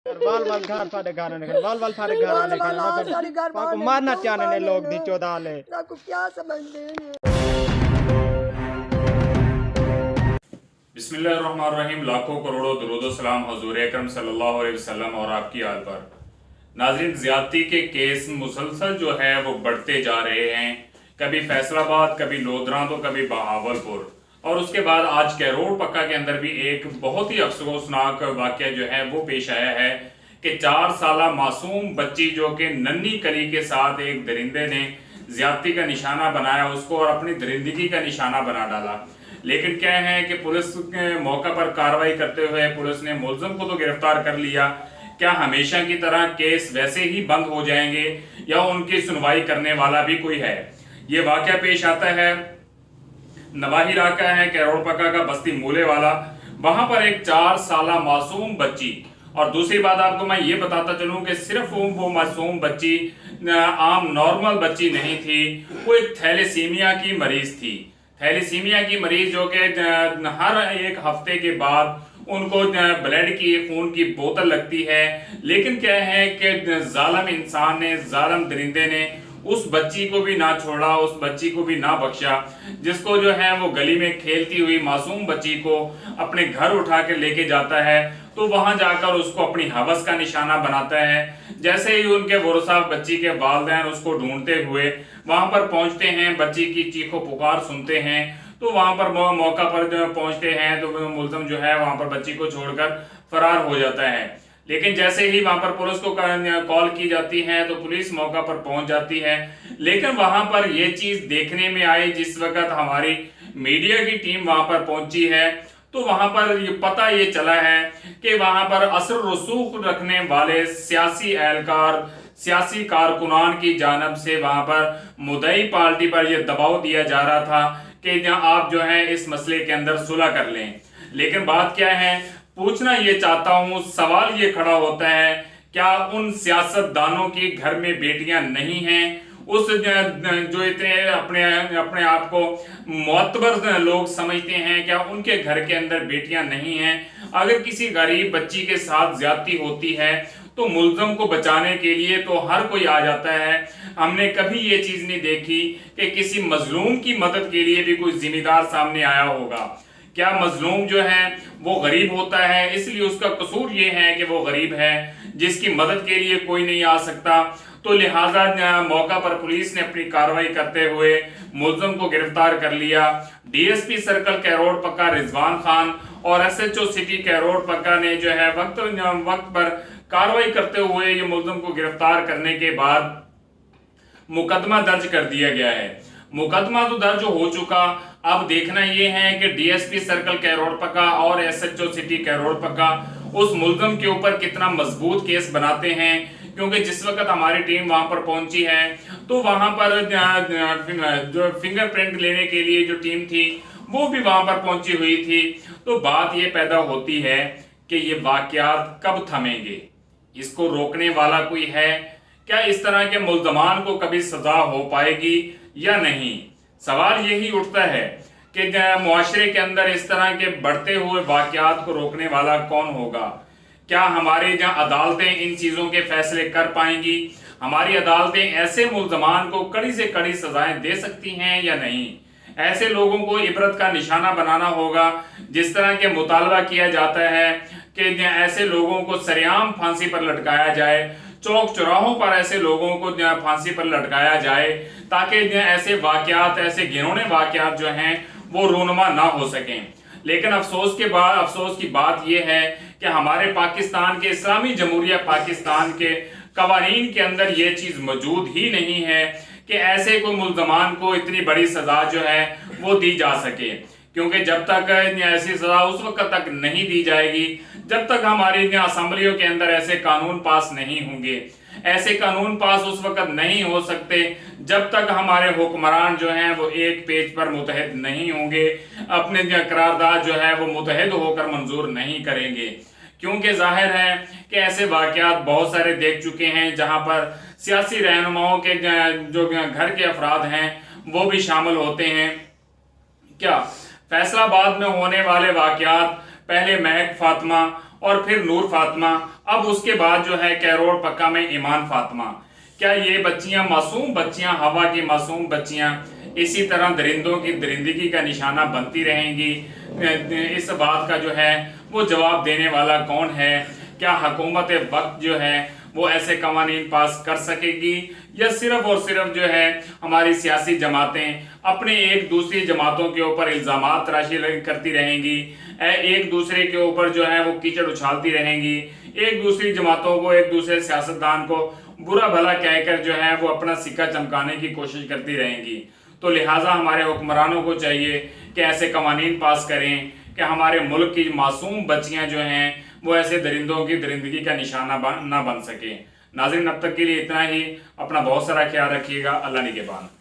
वाल वाल घर साडे घर ने वाल वाल साडे घर ने मारना चाहने ने लोग दी चौदाले को क्या समझते हैं। बिस्मिल्लाहिर्रहमानिर्रहीम। लाखों करोड़ों दुरूद सलाम हुजूर अकरम सल्लल्लाहु अलैहि वसल्लम और आपकी आल पर। नाज़रीन, ज़्यादती के केस मुसलसल जो है वो बढ़ते जा रहे हैं। कभी फैसलाबाद, कभी लोधरा, तो कभी बहावलपुर, और उसके बाद आज कैरोड़ पक्का के अंदर भी एक बहुत ही अफसोसनाक वाक़या जो है वो पेश आया है कि 4 साला मासूम बच्ची जो कि नन्ही कली के साथ एक दरिंदे ने ज़्यादती का निशाना बनाया उसको और अपनी दरिंदगी का निशाना बना डाला। लेकिन क्या है कि पुलिस के मौका पर कार्रवाई करते हुए पुलिस ने मुलज़िम को तो गिरफ्तार कर लिया। क्या हमेशा की तरह केस वैसे ही बंद हो जाएंगे या उनकी सुनवाई करने वाला भी कोई है? ये वाक़या पेश आता है नवाही इलाका है कैरोड़ पक्का का, बस्ती मूले वाला। वहां पर एक 4 साला मासूम बच्ची, और दूसरी बात आपको मैं ये बताता चलूं कि सिर्फ वो मासूम बच्ची आम नॉर्मल बच्ची नहीं थी, वो एक थैलेसीमिया की मरीज थी। थैलेसीमिया की मरीज जो कि हर एक हफ्ते के बाद उनको ब्लड की, खून की बोतल लगती है। लेकिन क्या है कि जालिम इंसान ने, जालिम दरिंदे ने उस बच्ची को भी ना छोड़ा, उस बच्ची को भी ना बख्शा, जिसको जो है वो गली में खेलती हुई मासूम बच्ची को अपने घर उठा के लेके जाता है, तो वहां जाकर उसको अपनी हवस का निशाना बनाता है। जैसे ही उनके वरसा बच्ची के वालिदैन उसको ढूंढते हुए वहां पर पहुंचते हैं, बच्ची की चीखो पुकार सुनते हैं, तो वहां पर मौका पर जो पहुंचते हैं तो मुलज़िम जो है वहां पर बच्ची को छोड़कर फरार हो जाता है। लेकिन जैसे ही वहां पर पुलिस को कॉल की जाती है तो पुलिस मौका पर पहुंच जाती है। लेकिन वहां पर यह चीज देखने में आई, जिस वक्त हमारी मीडिया की टीम वहां पर पहुंची है तो वहां पर ये पता ये चला है कि वहां पर असर रसूख रखने वाले सियासी एहलकार, सियासी कारकुनान की जानब से वहां पर मुद्दई पार्टी पर यह दबाव दिया जा रहा था कि आप जो है इस मसले के अंदर सुलह कर लें। लेकिन बात क्या है, पूछना ये चाहता हूं, सवाल ये खड़ा होता है, क्या उन सियासतदानों की घर में बेटियां नहीं हैं? उस जो इतने अपने आप को मोतबर लोग समझते हैं, क्या उनके घर के अंदर बेटियां नहीं हैं? अगर किसी गरीब बच्ची के साथ ज्यादती होती है तो मुलज़िम को बचाने के लिए तो हर कोई आ जाता है। हमने कभी ये चीज नहीं देखी कि किसी मजलूम की मदद के लिए भी कोई जिम्मेदार सामने आया होगा। क्या मजलूम जो है वो गरीब होता है इसलिए उसका कसूर ये है कि वो गरीब है, जिसकी मदद के लिए कोई नहीं आ सकता? तो लिहाजा मौका पर पुलिस ने अपनी कार्रवाई करते हुए मुलज़िम को गिरफ्तार कर लिया। डीएसपी सर्कल कैरोड़ पक्का रिजवान खान और एसएचओ सिटी कैरोड़ पक्का ने जो है वक्त पर कार्रवाई करते हुए ये मुलज़िम को गिरफ्तार करने के बाद मुकदमा दर्ज कर दिया गया है। मुकदमा तो दर्ज हो चुका, अब देखना यह है कि डीएसपी सर्कल कैरोड़ पक्का और एसएचओ सिटी कैरोड़ पक्का उस मुलज़िम के ऊपर कितना मजबूत केस बनाते हैं। क्योंकि जिस वक्त हमारी टीम वहां पर पहुंची है तो वहां पर जो फिंगरप्रिंट लेने के लिए जो टीम थी वो भी वहां पर पहुंची हुई थी। तो बात ये पैदा होती है कि ये वाकयात कब थमेंगे, इसको रोकने वाला कोई है? क्या इस तरह के मुल्ज़मान को कभी सजा हो पाएगी या नहीं? सवाल यही उठता है कि मुआशरे के अंदर इस तरह के बढ़ते हुए वाकयात को रोकने वाला कौन होगा? क्या हमारी जहां अदालतें इन चीजों के फैसले कर पाएंगी? हमारी अदालतें ऐसे मुल्ज़मान को कड़ी से कड़ी सजाएं दे सकती हैं या नहीं? ऐसे लोगों को इबरत का निशाना बनाना होगा। जिस तरह के मुतालबा किया जाता है कि ऐसे लोगों को सरेआम फांसी पर लटकाया जाए, चौक चौराहों पर ऐसे लोगों को फांसी पर लटकाया जाए, ताकि ऐसे वाकयात, ऐसे घिनौने वाकयात जो हैं वो रूनुमा ना हो सकें। लेकिन अफसोस की बात यह है कि हमारे पाकिस्तान के, इस्लामी जमहूरिया पाकिस्तान के कवानीन के अंदर यह चीज मौजूद ही नहीं है कि ऐसे कोई मुल्ज़मान को इतनी बड़ी सजा जो है वो दी जा सके। क्योंकि जब तक ऐसी सजा उस वक्त तक नहीं दी जाएगी जब तक हमारी असम्बलियों के अंदर ऐसे कानून पास नहीं होंगे। ऐसे कानून पास उस वक्त नहीं हो सकते जब तक हमारे हुक्मरान जो हैं वो एक पेज पर मुतहद नहीं होंगे, अपने करारदाद जो है वो मुतहद होकर मंजूर नहीं करेंगे। क्योंकि जाहिर है कि ऐसे वाकयात बहुत सारे देख चुके हैं जहां पर सियासी रहनुमाओं के जो घर के अफराद हैं वो भी शामिल होते हैं। क्या फैसलाबाद में होने वाले वाकयात, पहले महक फातिमा اور پھر نور فاطمہ، اب اس کے بعد جو ہے کیروڑ پکا میں ایمان فاطمہ، کیا یہ بچیاں معصوم بچیاں، ہوا کی معصوم بچیاں اسی طرح درندوں کی درندگی کا نشانہ بنتی رہیں گی؟ اس بات کا جو ہے وہ جواب دینے والا کون ہے؟ کیا حکومت وقت جو ہے وہ ایسے قوانین پاس کر سکے گی، یا صرف اور صرف جو ہے ہماری سیاسی جماعتیں اپنے ایک دوسری جماعتوں کے اوپر الزامات تراشی کرتی رہیں گی، ایک دوسرے کے اوپر جو ہے وہ کیچڑ اچھالتی رہیں گی، ایک دوسری جماعتوں کو، ایک دوسرے سیاستدان کو برا بھلا کہہ کر جو ہے وہ اپنا سکہ چمکانے کی کوشش کرتی رہیں گی؟ تو لہٰذا ہمارے حکمرانوں کو چاہیے کہ ایسے قوانین پاس کریں کہ ہمارے ملک کی معصوم بچیاں جو ہیں وہ ایسے درندوں کی درندگی کا نشانہ نہ بن سکیں۔ ناظرین اب تک کے لیے اتنا ہی، اپنا بہت سارا خیال رکھیے گا، اللہ نگہبان۔